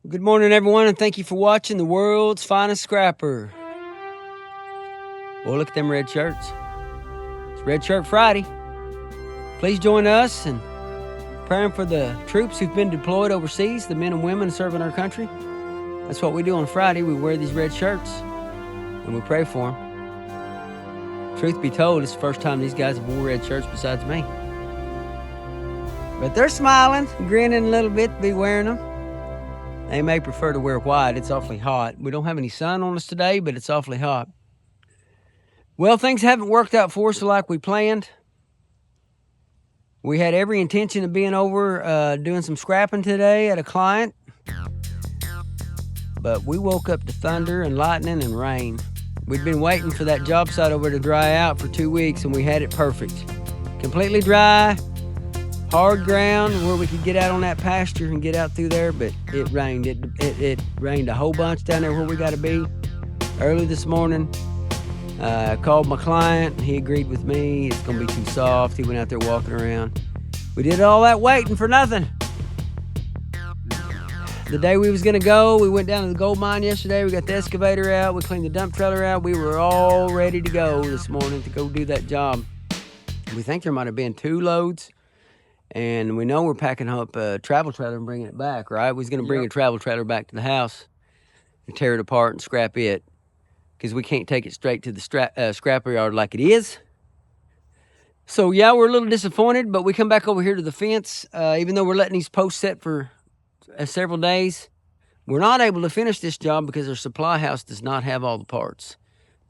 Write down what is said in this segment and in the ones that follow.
Good morning, everyone, and thank you for watching the world's finest scrapper. Boy, look at them red shirts. It's Red Shirt Friday. Please join us in praying for the troops who've been deployed overseas, the men and women serving our country. That's what we do on Friday. We wear these red shirts, and we pray for them. Truth be told, it's the first time these guys have worn red shirts besides me. But they're smiling, grinning a little bit to be wearing them. They may prefer to wear white. It's awfully hot. We don't have any sun on us today, but it's awfully hot. Well, things haven't worked out for us like we planned. We had every intention of being over doing some scrapping today at a client. But we woke up to thunder and lightning and rain. We'd been waiting for that job site over to dry out for 2 weeks, and we had it perfect. Completely dry. Hard ground where we could get out on that pasture and get out through there, but it rained. It rained a whole bunch down there where we got to be. Early this morning, I called my client, and he agreed with me. It's going to be too soft. He went out there walking around. We did all that waiting for nothing. The day we was going to go, we went down to the gold mine yesterday. We got the excavator out. We cleaned the dump trailer out. We were all ready to go this morning to go do that job. We think there might have been 2 loads. And we know we're packing up a travel trailer and bringing it back, right? We was going to bring a travel trailer back to the house and tear it apart and scrap it because we can't take it straight to the scrapper yard like it is. So, yeah, we're a little disappointed, but we come back over here to the fence. Even though we're letting these posts set for several days, we're not able to finish this job because our supply house does not have all the parts.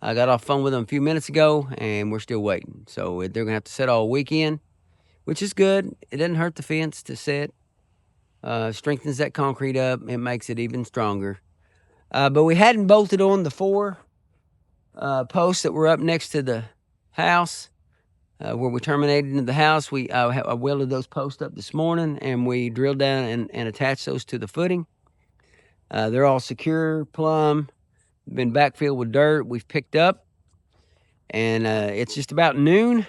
I got off the phone with them a few minutes ago, and we're still waiting. So they're going to have to set all weekend, which is good. It doesn't hurt the fence to set. Strengthens that concrete up. It makes it even stronger. But we hadn't bolted on the 4 posts that were up next to the house where we terminated into the house. I welded those posts up this morning, and we drilled down and attached those to the footing. They're all secure, plumb, been backfilled with dirt we've picked up. And it's just about noon.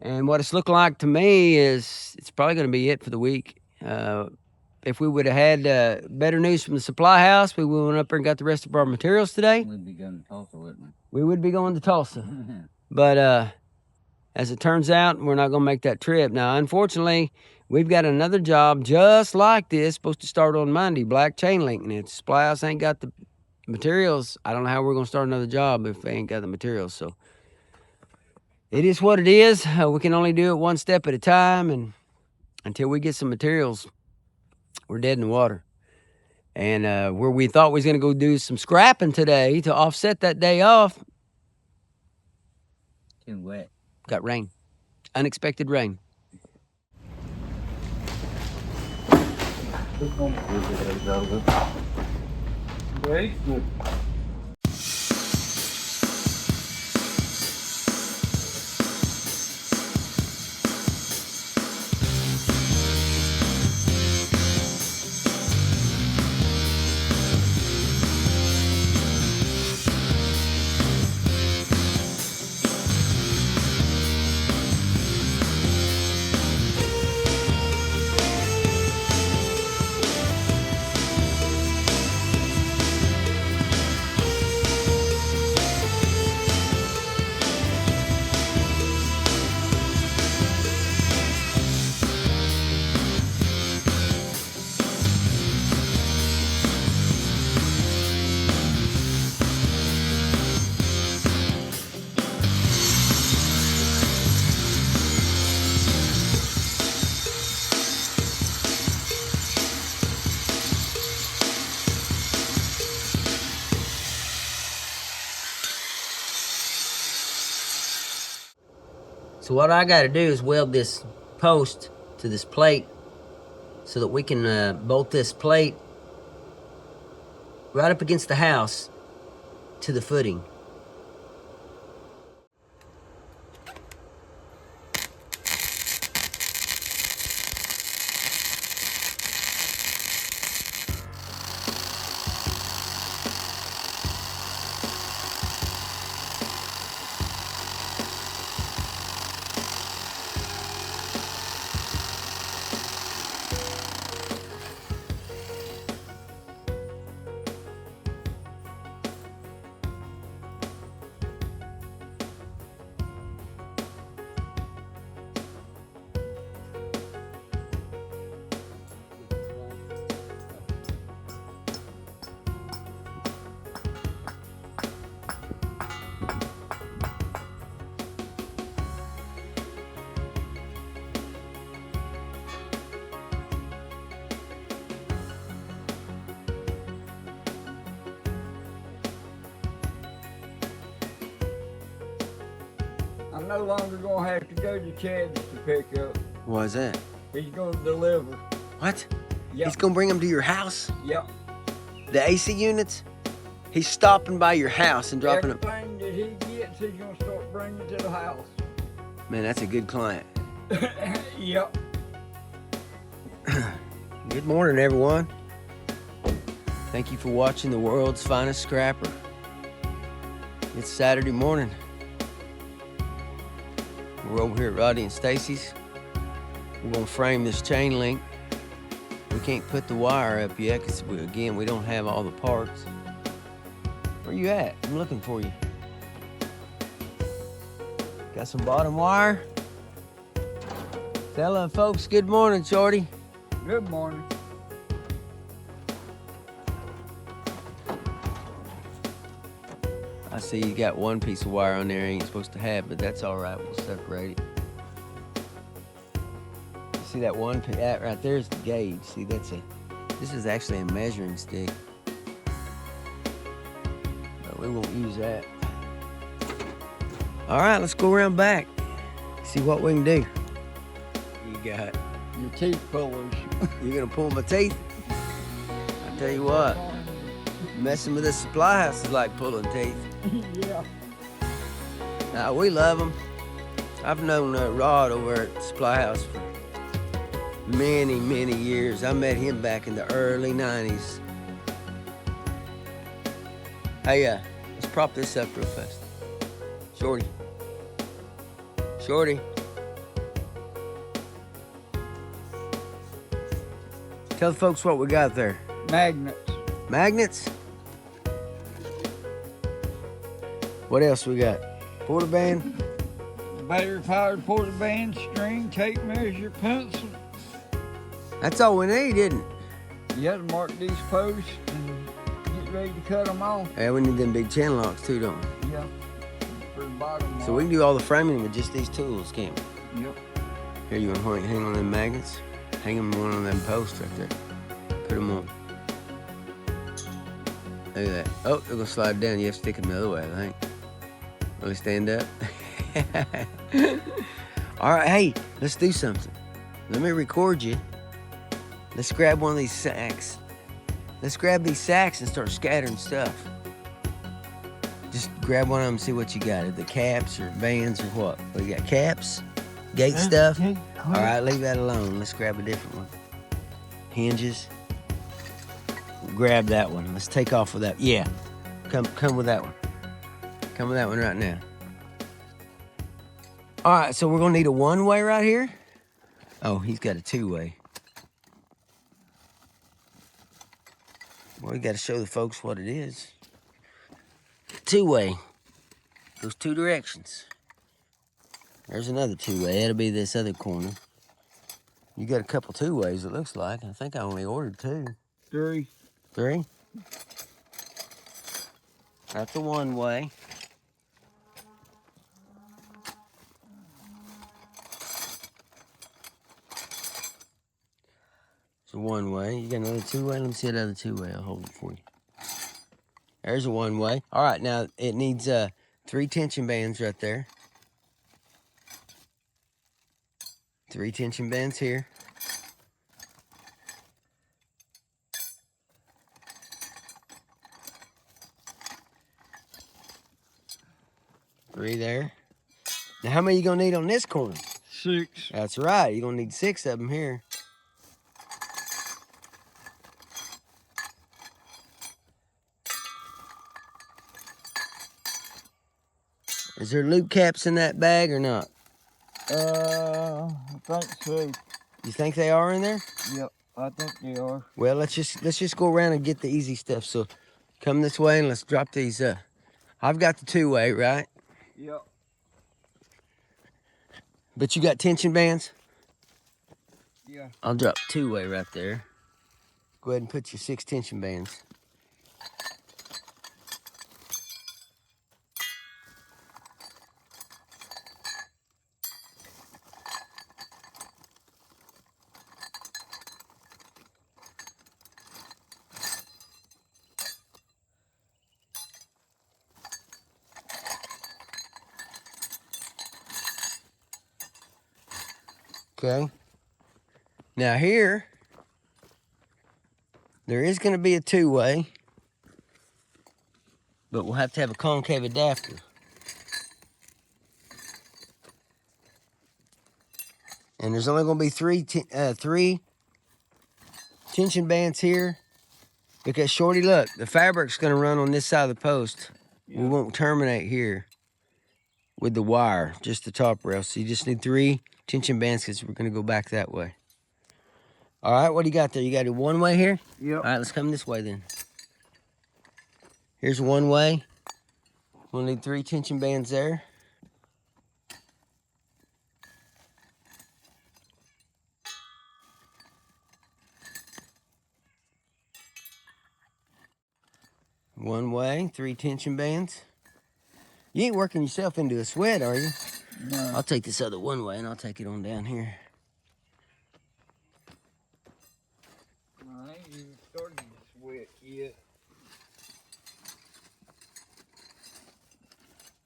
And what it's looking like to me is it's probably going to be it for the week. If we would have had better news from the supply house, we went up there and got the rest of our materials today. We'd be going to Tulsa, wouldn't we? We would be going to Tulsa. But as it turns out, we're not going to make that trip. Now, unfortunately, we've got another job just like this, supposed to start on Monday, black chainlink. And if the supply house ain't got the materials, I don't know how we're going to start another job if they ain't got the materials. So it is what it is. We can only do it one step at a time, and until we get some materials, we're dead in the water. And where we thought we was going to go do some scrapping today to offset that day off, Too wet. got rain. Unexpected rain. So what I got to do is weld this post to this plate so that we can bolt this plate right up against the house to the footing. I'm no longer gonna have to go to Chad's to pick up. Why's that? He's gonna deliver. What? Yep. He's gonna bring them to your house? Yep. The AC units? He's stopping by your house and dropping them. Everything that he gets, he's gonna start bringing to the house. Man, that's a good client. Yep. Good morning, everyone. Thank you for watching the world's finest scrapper. It's Saturday morning. We're over here at Roddy and Stacy's. We're gonna frame this chain link. We can't put the wire up yet because, again, we don't have all the parts. Where you at? I'm looking for you. Got some bottom wire. Tell them folks good morning, Shorty. Good morning. I see you got one piece of wire on there you ain't supposed to have, but that's all right. We'll separate it. You see that one, that right there is the gauge. See, this is actually a measuring stick. But we won't use that. All right, let's go around back. See what we can do. You got your teeth pullers. You gonna pull my teeth? I tell you what, messing with this supply house is like pulling teeth. Yeah. Now, we love them. I've known Rod over at the supply house for many, many years. I met him back in the early 90s. Hey, let's prop this up real fast. Shorty. Shorty. Tell the folks what we got there. Magnets. Magnets? What else we got? Porta band? Battery-powered porta band, string, tape measure, pencil. That's all we need, isn't it? You have to mark these posts and get ready to cut them off. Yeah, we need them big chain locks too, don't we? Yeah. For the bottom. So we can do all the framing with just these tools, can't we? Yep. Here, you want to hang on them magnets? Hang them on one of them posts right there. Put them on. Look at that. Oh, they're gonna slide down. You have to stick them the other way, I think. Really stand up. All right, hey, let's do something. Let me record you. Let's grab one of these sacks. Let's grab these sacks and start scattering stuff. Just grab one of them and see what you got. The caps or bands or what? What you got? Caps? Gate stuff? All right, leave that alone. Let's grab a different one. Hinges. Grab that one. Let's take off with that. Yeah, come with that one. Come with that one right now. All right, so we're gonna need a one-way right here. Oh, he's got a two-way. Well, we gotta show the folks what it is. Two-way. Goes two directions. There's another two-way. That'll be this other corner. You got a couple two-ways, it looks like. I think I only ordered two. Three. Three? That's the one way. It's a one way. You got another two way? Let me see that other two way. I'll hold it for you. There's a one way. All right, now it needs 3 tension bands right there. 3 tension bands here. 3 there. Now, how many you gonna need on this corner? 6. That's right. You're gonna need 6 of them here. Is there loop caps in that bag or not? I think so. You think they are in there? Yep, I think they are. Well, let's just go around and get the easy stuff. So, come this way and let's drop these. I've got the 2-way, right? Yep. But you got tension bands? Yeah. I'll drop 2-way right there. Go ahead and put your 6 tension bands. Okay. Now here, there is going to be a two-way, but we'll have to have a concave adapter. And there's only going to be three tension bands here, because Shorty, look, the fabric's going to run on this side of the post. Yeah. We won't terminate here with the wire, just the top rail. So you just need 3 tension bands because we're going to go back that way. All right, what do you got there? You got a one-way here? Yep. All right, let's come this way then. Here's one way. We'll need 3 tension bands there. One way, 3 tension bands. You ain't working yourself into a sweat, are you? No. I'll take this other one way and I'll take it on down here. I ain't even started to sweat yet.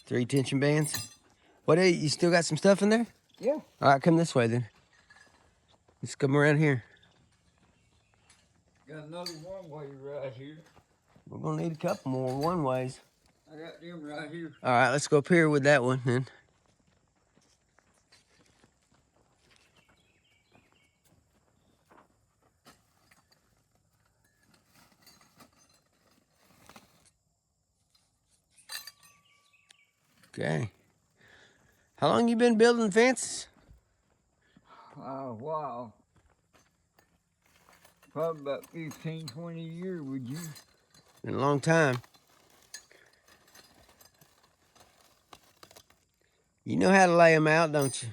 3 tension bands. What, you still got some stuff in there? Yeah. All right, come this way then. Let's come around here. Got another one-way right here. We're gonna need a couple more one-ways. I got them right here. All right, let's go up here with that one then. Okay. How long you been building fences? Wow. Probably about 15, 20 years, would you? Been a long time. You know how to lay them out, don't you?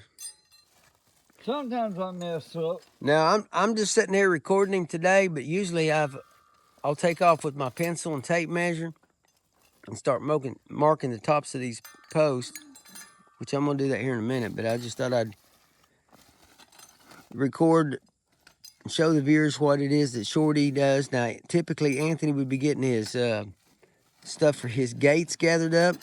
Sometimes I mess up. Now, I'm just sitting here recording today, but usually I'll take off with my pencil and tape measure and start marking the tops of these posts, which I'm gonna do that here in a minute, but I just thought I'd record and show the viewers what it is that Shorty does. Now, typically Anthony would be getting his stuff for his gates gathered up.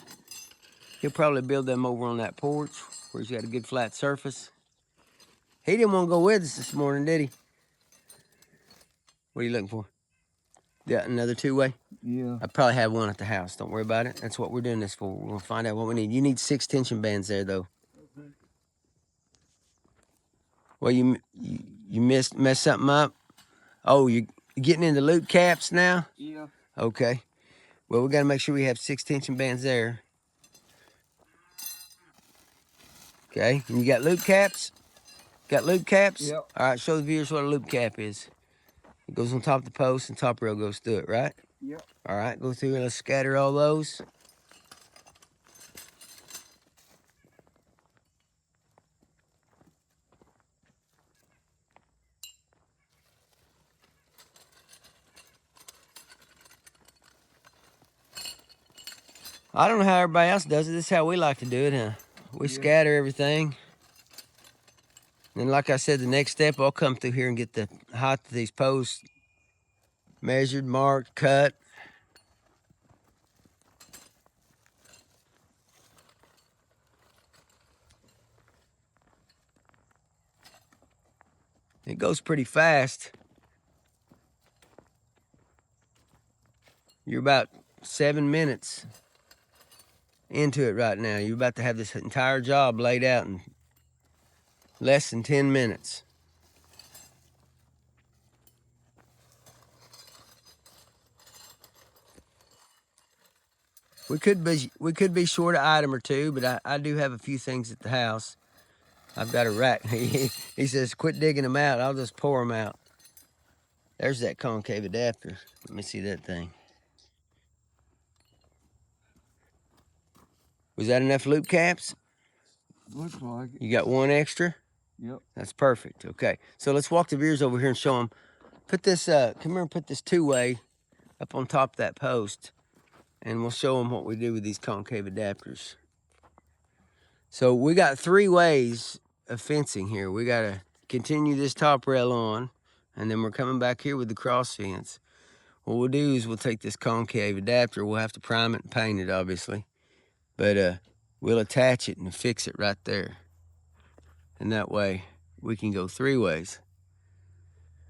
He'll probably build them over on that porch where he's got a good flat surface. He didn't want to go with us this morning, did he? What are you looking for? Yeah, another two-way? Yeah. I probably have one at the house. Don't worry about it. That's what we're doing this for. We're going to find out what we need. You need 6 tension bands there, though. Okay. Well, you messed something up? Oh, you're getting into loop caps now? Yeah. Okay. Well, we got to make sure we have 6 tension bands there. Okay. And you got loop caps? Got loop caps? Yep. All right, show the viewers what a loop cap is. It goes on top of the post and top rail goes through it, right? Yep. All right, go through and let's scatter all those. I don't know how everybody else does it. This is how we like to do it, huh? We scatter everything. And like I said, the next step, I'll come through here and get the height of these posts measured, marked, cut. It goes pretty fast. You're about 7 minutes into it right now. You're about to have this entire job laid out in less than 10 minutes. We could be short an item or two, but I do have a few things at the house. I've got a rack. He says, quit digging them out. I'll just pour them out. There's that concave adapter. Let me see that thing. Was that enough loop caps? Looks like it. You got one extra? Yep. That's perfect. Okay. So let's walk the viewers over here and show them. Put this, come here and put this two-way up on top of that post. And we'll show them what we do with these concave adapters. So we got 3 ways of fencing here. We got to continue this top rail on, and then we're coming back here with the cross fence. What we'll do is we'll take this concave adapter. We'll have to prime it and paint it, obviously. But we'll attach it and fix it right there. And that way, we can go 3 ways.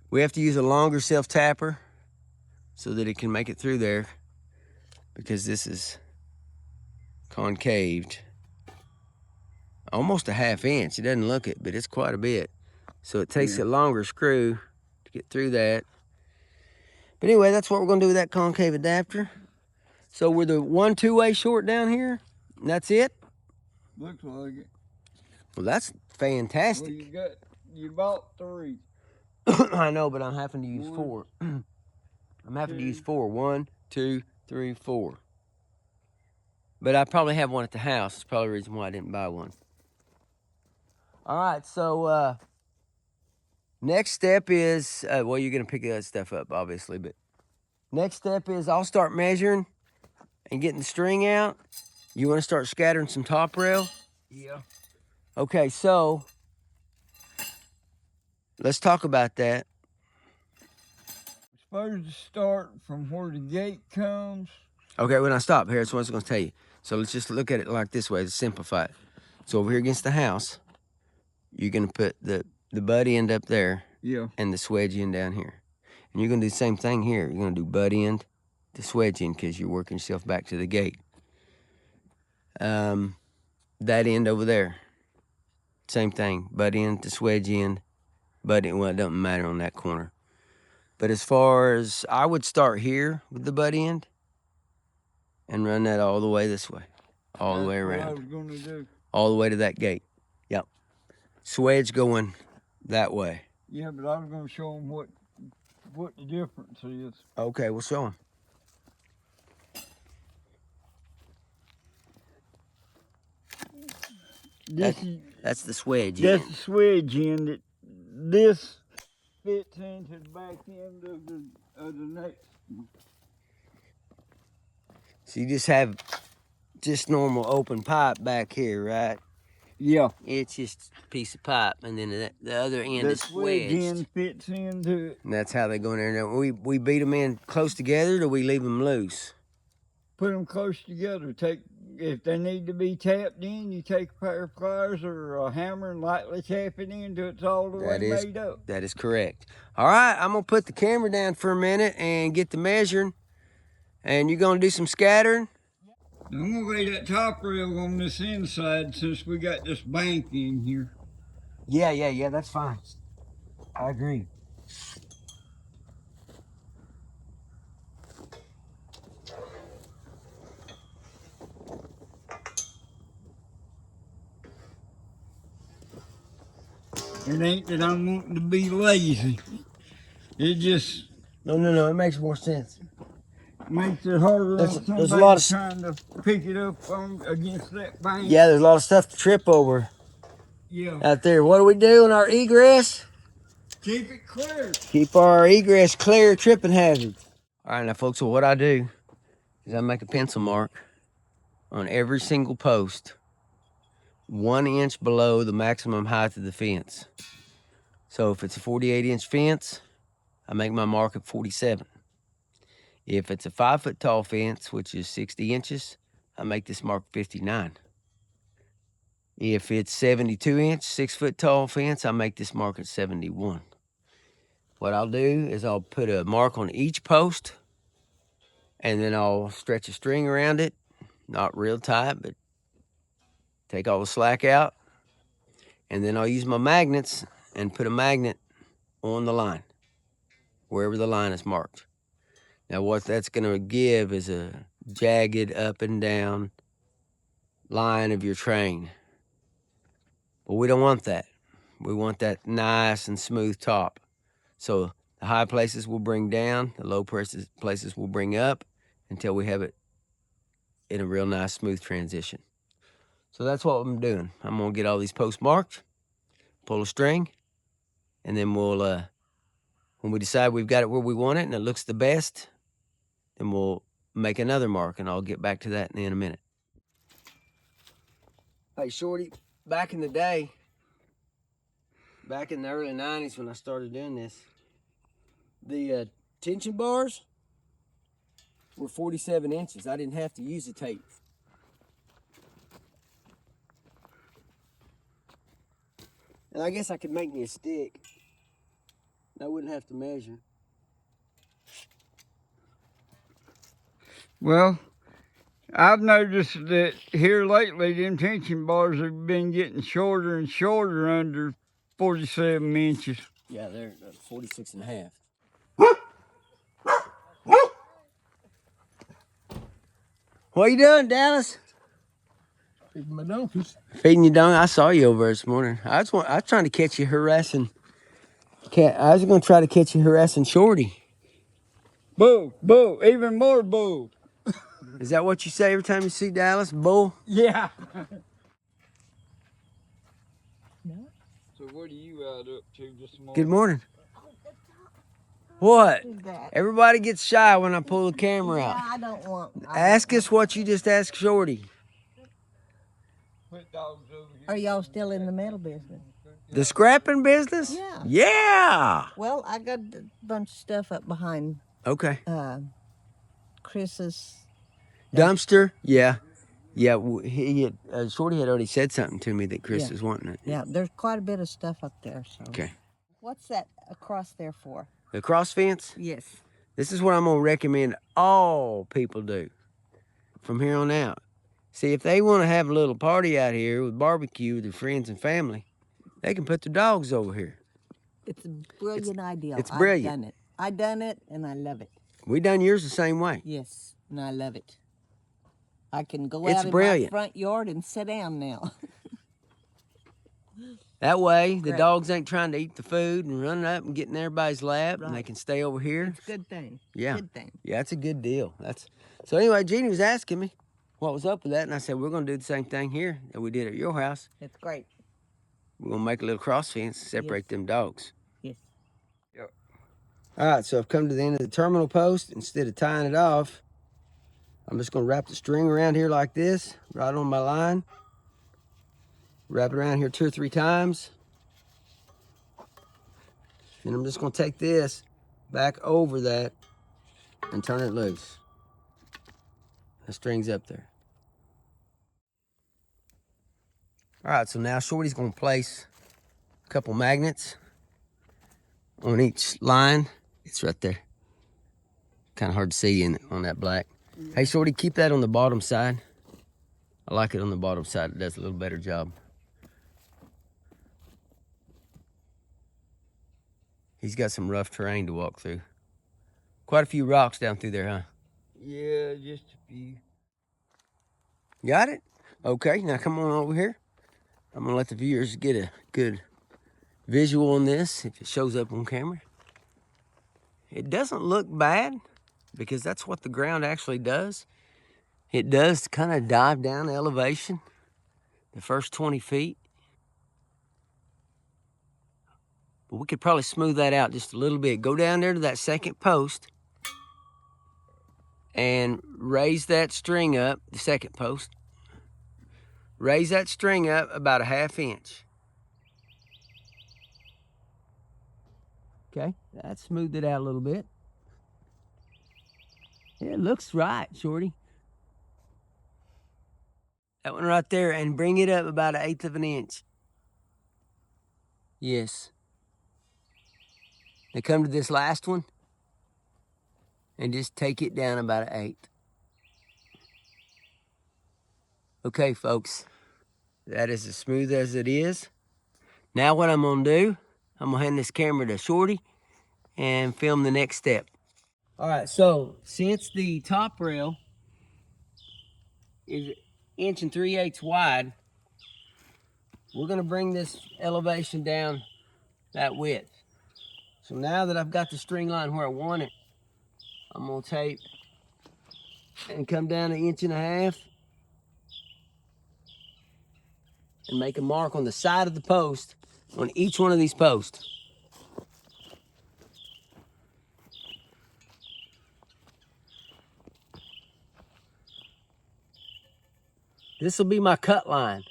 We have to use a longer self-tapper so that it can make it through there, because this is concaved almost a 1/2 inch. It doesn't look it, but it's quite a bit. So it takes a longer screw to get through that. But anyway, that's what we're gonna do with that concave adapter. So we're the 1-2-way short down here, and that's it? Looks like it. Well, that's fantastic. Well, you bought 3. I know, but I'm having to use 4. I'm having to use 4. 1, 2, 3, 4. But I probably have one at the house. That's probably the reason why I didn't buy one. All right, so next step is, well, you're gonna pick that stuff up, obviously, but next step is I'll start measuring and getting the string out. You wanna start scattering some top rail? Yeah. Okay, so let's talk about that. We're supposed to start from where the gate comes. Okay, when I stop, here's what I was gonna tell you. So let's just look at it like this way to simplify it. So over here against the house, you're gonna put the butt end up there. Yeah. And the swedge end down here. And you're gonna do the same thing here. You're gonna do butt end, the swedge end, because you're working yourself back to the gate. That end over there, same thing. Butt end, the swedge end, butt end. Well, it doesn't matter on that corner. But as far as, I would start here with the butt end and run that all the way this way, all the way around. That's what I was gonna do. All the way to that gate. Yep. Swedge going that way. Yeah, but I was gonna show them what the difference is. Okay, we'll show them. That's the swedge end. That's the swedge end. This fits into the back end of the next one. So you just have normal open pipe back here, right? Yeah. It's just a piece of pipe, and then the other end is swedge wedged. end fits into it. And that's how they go in there. Now, we beat them in close together, or do we leave them loose? Put them close together. If they need to be tapped in, you take a pair of pliers or a hammer and lightly tap it in until it's all the way made up. That is correct. All right, I'm gonna put the camera down for a minute and get the measuring, and you're gonna do some scattering. I'm gonna lay that top rail on this inside since we got this bank in here. Yeah, that's fine. I agree. It ain't that I'm wanting to be lazy. It just... No, it makes more sense. Makes it harder There's a lot of trying to pick it up against that bank. Yeah, there's a lot of stuff to trip over. Yeah. Out there. What do we do in our egress? Keep it clear. Keep our egress clear, tripping hazards. All right, now folks, so what I do is I make a pencil mark on every single post 1 inch below the maximum height of the fence. So if it's a 48-inch fence, I make my mark at 47. If it's a 5-foot tall fence, which is 60 inches, I make this mark 59. If it's 72 inch, 6-foot tall fence, I make this mark at 71. What I'll do is I'll put a mark on each post, and then I'll stretch a string around it, not real tight, but take all the slack out. And then I'll use my magnets and put a magnet on the line, wherever the line is marked. Now what that's gonna give is a jagged up and down line of your train. But we don't want that. We want that nice and smooth top. So the high places will bring down, the low places will bring up until we have it in a real nice smooth transition. So that's what I'm doing. I'm gonna get all these posts marked, pull a string, and then we'll, when we decide we've got it where we want it and it looks the best, then we'll make another mark, and I'll get back to that in a minute. Hey, Shorty, back in the day, back in the early 90s when I started doing this, the tension bars were 47 inches. I didn't have to use the tape. And I guess I could make me a stick. I wouldn't have to measure. Well, I've noticed that here lately, them tension bars have been getting shorter and shorter under 47 inches. Yeah, they're 46 and a half. What you doing, Dallas? Feeding my donkeys. Feeding your donkey? I saw you over this morning. I was trying to catch you harassing. I was going to try to catch you harassing Shorty. Boo, boo, even more boo. Is that what you say every time you see Dallas? Bull? Yeah. No. So what are you out up to this morning? Good morning. What? Everybody gets shy when I pull the camera out. Yeah, I don't want. Ask us what you just asked Shorty. Put dogs over here. Are y'all still in the metal business? The scrapping business? Yeah. Yeah. Well, I got a bunch of stuff up behind Okay. Chris's Dumpster? Yeah. Yeah, Shorty had already said something to me that Chris is wanting it. Yeah, there's quite a bit of stuff up there. So. Okay. What's that across there for? The cross fence? Yes. This is what I'm going to recommend all people do from here on out. See, if they want to have a little party out here with barbecue with their friends and family, they can put their dogs over here. It's a brilliant idea. It's brilliant. I've done it. I've done it, and I love it. We done yours the same way. Yes, and I love it. I can go It's out in brilliant. my front yard and sit down now. That way, the dogs ain't trying to eat the food and running up and getting everybody's lap, and they Right. can stay over here. It's a good thing. Yeah. Good thing. Yeah, it's a good deal. So anyway, Jeannie was asking me what was up with that, and I said, we're going to do the same thing here that we did at your house. It's great. We're going to make a little cross fence and separate them dogs. Yes. Yep. All right, so I've come to the end of the terminal post. Instead of tying it off, I'm just going to wrap the string around here like this, right on my line. Wrap it around here 2 or 3 times. Then I'm just going to take this back over that and turn it loose. The string's up there. All right, so now Shorty's going to place a couple magnets on each line. It's right there. Kind of hard to see on that black. Hey, Shorty, keep that on the bottom side. I like it on the bottom side. It does a little better job. He's got some rough terrain to walk through. Quite a few rocks down through there, huh? Yeah, just a few. Got it? Okay, now come on over here. I'm gonna let the viewers get a good visual on this if it shows up on camera. It doesn't look bad because that's what the ground actually does. It does kind of dive down elevation the first 20 feet. But we could probably smooth that out just a little bit. Go down there to that second post and raise that string up, the second post. Raise that string up about a 1/2 inch. Okay, that smoothed it out a little bit. Yeah, it looks right, Shorty. That one right there, and bring it up about 1/8 of an inch. Yes. Now come to this last one and just take it down about 1/8. Okay, folks, that is as smooth as it is. Now what I'm gonna do, I'm gonna hand this camera to Shorty and film the next step. All right, so since the top rail is 1 3/8 inches wide, we're gonna bring this elevation down that width. So now that I've got the string line where I want it, I'm gonna tape and come down 1 1/2 inches and make a mark on the side of the post on each one of these posts. This will be my cut line.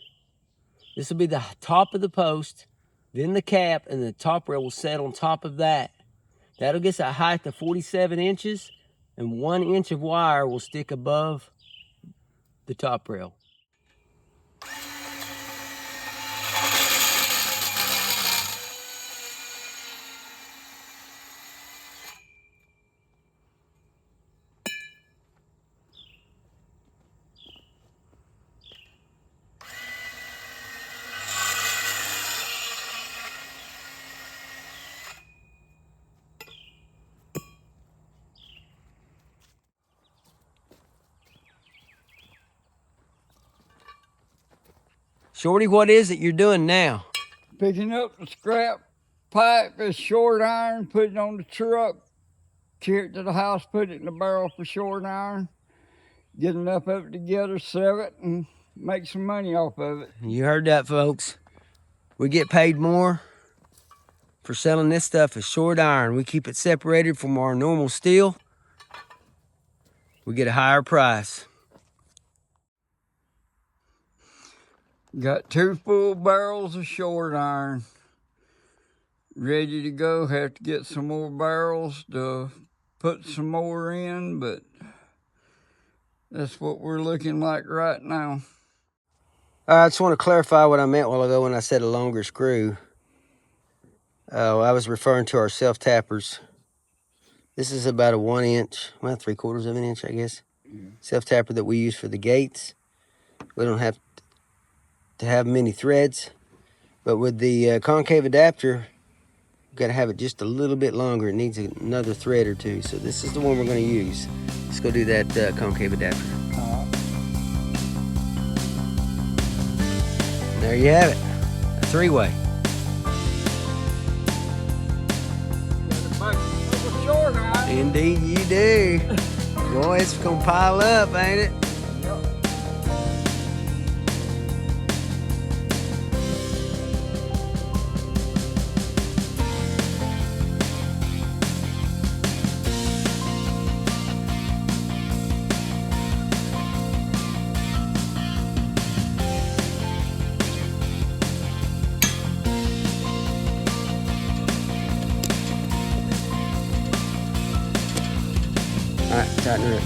This will be the top of the post, then the cap, and the top rail will set on top of that. That'll get a height of 47 inches, and 1 inch of wire will stick above the top rail. Shorty, what is it you're doing now? Picking up the scrap pipe, a short iron, put it on the truck, carry it to the house, put it in the barrel for short iron, get enough of it together, sell it, and make some money off of it. You heard that, folks. We get paid more for selling this stuff as short iron. We keep it separated from our normal steel. We get a higher price. Got 2 full barrels of short iron ready to go. Have to get some more barrels to put some more in, but that's what we're looking like right now. I just want to clarify what I meant a while ago when I said a longer screw. I was referring to our self-tappers. This is about a 1 inch, well, 3/4 of an inch, I guess. Self-tapper that we use for the gates. We don't have to have many threads, but with the concave adapter, we've got to have it just a little bit longer. It needs another thread or two, so this is the one we're going to use. Let's go do that concave adapter. There you have it, a 3-way. Indeed you do. Boy, it's gonna pile up, ain't it? All right, tighten her up.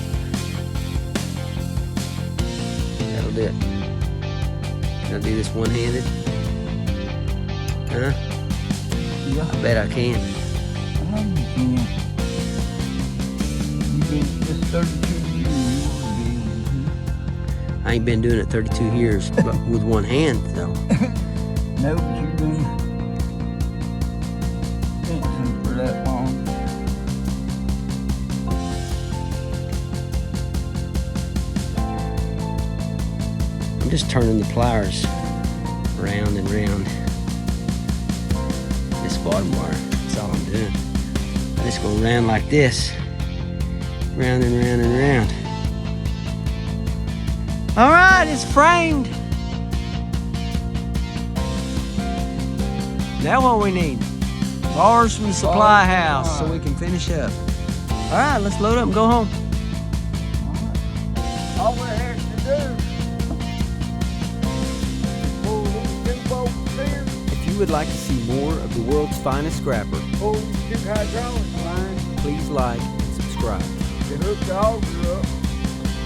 That'll do it. Can I do this one-handed? Huh? Yeah. I bet I can. I know you can. You've been just 32 years. You want to be able to. I ain't been doing it 32 years, but with one hand, though. No, but you've been fencing for that long. I'm just turning the pliers round and round. This bottom wire, that's all I'm doing. I'm just going round like this. Round and round and round. All right, it's framed. Now what we need? Bars from the supply house so we can finish up. All right, let's load up and go home. All we have to do is pull these 2 bolts here, If you would like to see more of the world's finest scrapper, pull these 2 hydraulic lines please like and subscribe. to hook the auger up.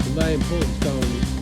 The main point is on